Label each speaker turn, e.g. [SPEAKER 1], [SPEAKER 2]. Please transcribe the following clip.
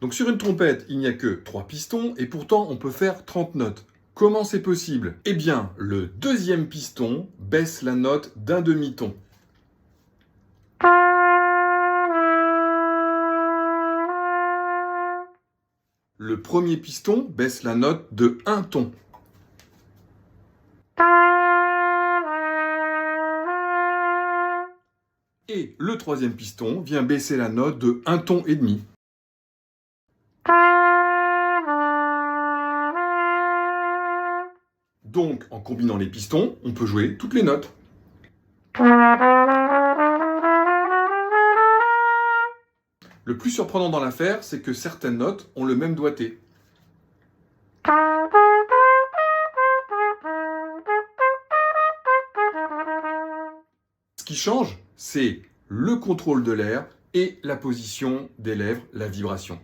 [SPEAKER 1] Donc sur une trompette, il n'y a que 3 pistons et pourtant on peut faire 30 notes. Comment c'est possible? Eh bien, le deuxième piston baisse la note d'un demi-ton. Le premier piston baisse la note de 1 ton. Et le troisième piston vient baisser la note de 1 ton et demi. Donc, en combinant les pistons, on peut jouer toutes les notes. Le plus surprenant dans l'affaire, c'est que certaines notes ont le même doigté. Ce qui change, c'est le contrôle de l'air et la position des lèvres, la vibration.